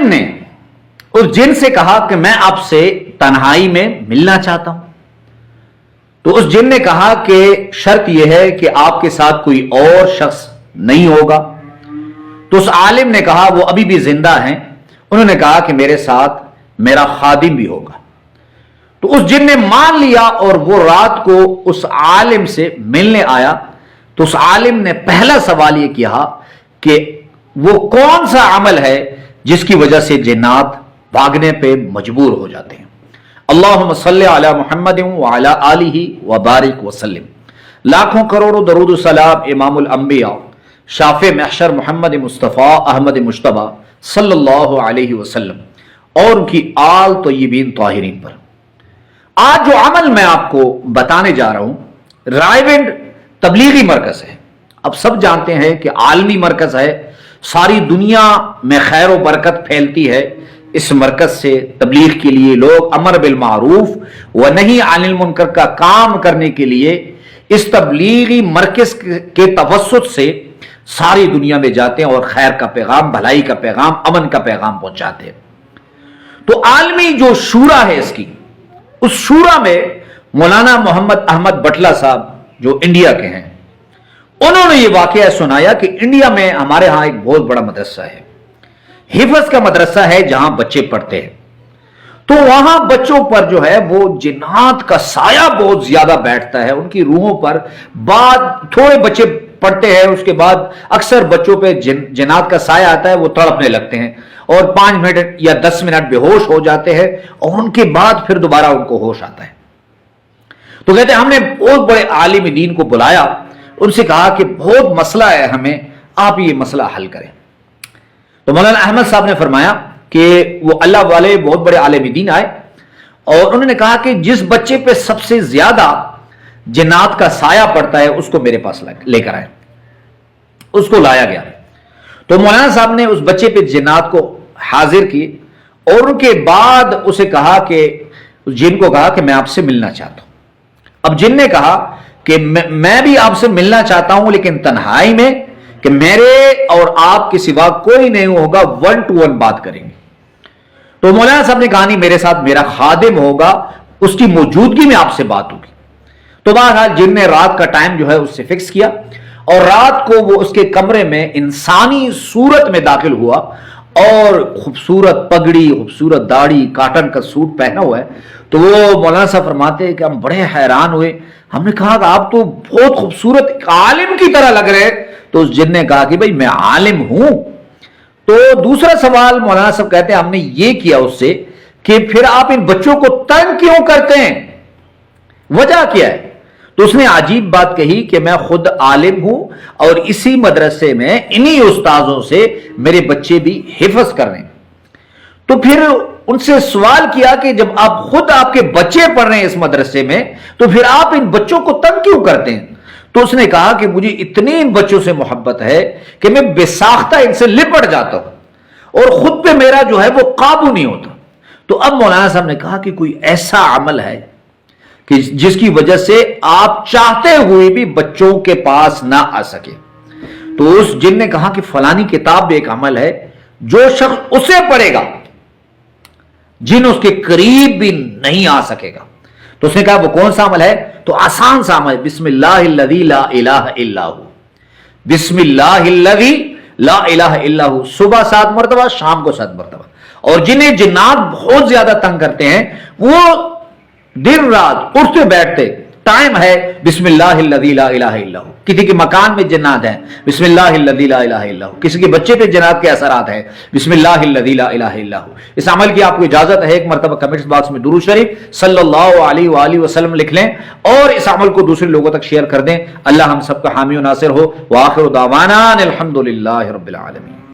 نے اس جن سے کہا کہ میں آپ سے تنہائی میں ملنا چاہتا ہوں. تو اس جن نے کہا کہ شرط یہ ہے کہ آپ کے ساتھ کوئی اور شخص نہیں ہوگا. تو اس عالم نے کہا وہ ابھی بھی زندہ ہیں. انہوں نے کہا کہ میرے ساتھ میرا خادم بھی ہوگا. تو اس جن نے مان لیا اور وہ رات کو اس عالم سے ملنے آیا. تو اس عالم نے پہلا سوال یہ کیا کہ وہ کون سا عمل ہے جس کی وجہ سے جنات بھاگنے پہ مجبور ہو جاتے ہیں. اللہم صلی علی محمد وعلی آلہ وبارک وسلم. لاکھوں کروڑوں درود و سلام امام الانبیاء شافع محشر محمد مصطفیٰ احمد مجتبی صلی اللہ علیہ وسلم اور ان کی آل طیبین طاہرین پر. آج جو عمل میں آپ کو بتانے جا رہا ہوں رائیونڈ تبلیغی مرکز ہے. اب سب جانتے ہیں کہ عالمی مرکز ہے, ساری دنیا میں خیر و برکت پھیلتی ہے. اس مرکز سے تبلیغ کے لیے لوگ امر بالمعروف و نہی عن المنکر کا کام کرنے کے لیے اس تبلیغی مرکز کے توسط سے ساری دنیا میں جاتے ہیں اور خیر کا پیغام, بھلائی کا پیغام, امن کا پیغام پہنچاتے ہیں. تو عالمی جو شورا ہے اس شورا میں مولانا محمد احمد بٹلہ صاحب جو انڈیا کے ہیں, انہوں نے یہ واقعہ سنایا کہ انڈیا میں ہمارے ہاں ایک بہت بڑا مدرسہ ہے, حفظ کا مدرسہ ہے جہاں بچے پڑھتے ہیں. تو وہاں بچوں پر جو ہے وہ جنات کا سایہ بہت زیادہ بیٹھتا ہے, ان کی روحوں پر. بعد تھوڑے بچے پڑھتے ہیں, اس کے بعد اکثر بچوں پہ جنات کا سایہ آتا ہے, وہ تڑپنے لگتے ہیں اور 5 منٹ یا 10 منٹ بے ہوش ہو جاتے ہیں اور ان کے بعد پھر دوبارہ ان کو ہوش آتا ہے. تو کہتے ہیں ہم نے بہت بڑے عالم دین کو بلایا, ان سے کہا کہ بہت مسئلہ ہے, ہمیں آپ یہ مسئلہ حل کریں. تو مولانا احمد صاحب نے فرمایا کہ وہ اللہ والے بہت بڑے عالم دین آئے اور انہوں نے کہا کہ جس بچے پہ سب سے زیادہ جنات کا سایہ پڑتا ہے اس کو میرے پاس لے کر آئے. اس کو لایا گیا. تو مولانا صاحب نے اس بچے پہ جنات کو حاضر کی اور ان کے بعد اسے کہا کہ جن کو کہا کہ میں آپ سے ملنا چاہتا ہوں. اب جن نے کہا کہ میں بھی آپ سے ملنا چاہتا ہوں لیکن تنہائی میں, کہ میرے اور آپ کے سوا کوئی نہیں ہوگا, 1 to 1 بات کریں گے. تو مولانا صاحب نے کہا نہیں, میرے ساتھ میرا خادم ہوگا, اس کی موجودگی میں آپ سے بات ہوگی. تو بہرحال جن نے رات کا ٹائم جو ہے اس سے فکس کیا اور رات کو وہ اس کے کمرے میں انسانی صورت میں داخل ہوا اور خوبصورت پگڑی, خوبصورت داڑھی, کاٹن کا سوٹ پہنا ہوا ہے. تو وہ مولانا صاحب فرماتے ہیں کہ ہم بڑے حیران ہوئے. ہم نے کہا کہ آپ تو بہت خوبصورت عالم کی طرح لگ رہے. تو اس جن نے کہا کہ بھئی میں عالم ہوں. تو دوسرا سوال مولانا صاحب کہتے ہیں ہم نے یہ کیا اس سے کہ پھر آپ ان بچوں کو تنگ کیوں کرتے ہیں, وجہ کیا ہے؟ تو اس نے عجیب بات کہی کہ میں خود عالم ہوں اور اسی مدرسے میں انہی استاذوں سے میرے بچے بھی حفظ کر رہے ہیں. تو پھر ان سے سوال کیا کہ جب آپ کے بچے پڑھ رہے ہیں اس مدرسے میں تو پھر آپ ان بچوں کو تنگ کیوں کرتے ہیں؟ تو اس نے کہا کہ مجھے اتنی ان بچوں سے محبت ہے کہ میں بے ساختہ ان سے لپٹ جاتا ہوں اور خود پہ میرا جو ہے وہ قابو نہیں ہوتا. تو اب مولانا صاحب نے کہا کہ کوئی ایسا عمل ہے کہ جس کی وجہ سے آپ چاہتے ہوئے بھی بچوں کے پاس نہ آ سکے. تو اس جن نے کہا کہ فلانی کتاب بھی ایک عمل ہے, جو شخص اسے پڑھے گا جن اس کے قریب بھی نہیں آ سکے گا. تو اس نے کہا وہ کون سا عمل ہے؟ تو آسان سا عمل, بسم اللہ الذی لا الہ الا ہو. بسم اللہ الذی لا الہ الا ہو, صبح 7 مرتبہ, شام کو 7 مرتبہ. اور جنہیں جنات بہت زیادہ تنگ کرتے ہیں وہ دن رات اٹھتے بیٹھتے ٹائم ہے بسم اللہ الذی لا الہ الا ہو. کسی کے مکان میں جنات ہیں, بسم اللہ الذی لا الہ الا ہو. کسی کے بچے پہ جنات کے اثرات ہیں, بسم اللہ الذی لا الہ الا ہو. اس عمل کی آپ کو اجازت ہے, ایک مرتبہ کمنٹس باکس میں درود شریف صلی اللہ علیہ وآلہ وسلم لکھ لیں اور اس عمل کو دوسرے لوگوں تک شیئر کر دیں. اللہ ہم سب کا حامی و ناصر ہو. وآخر دعوانا الحمدللہ رب العالمین.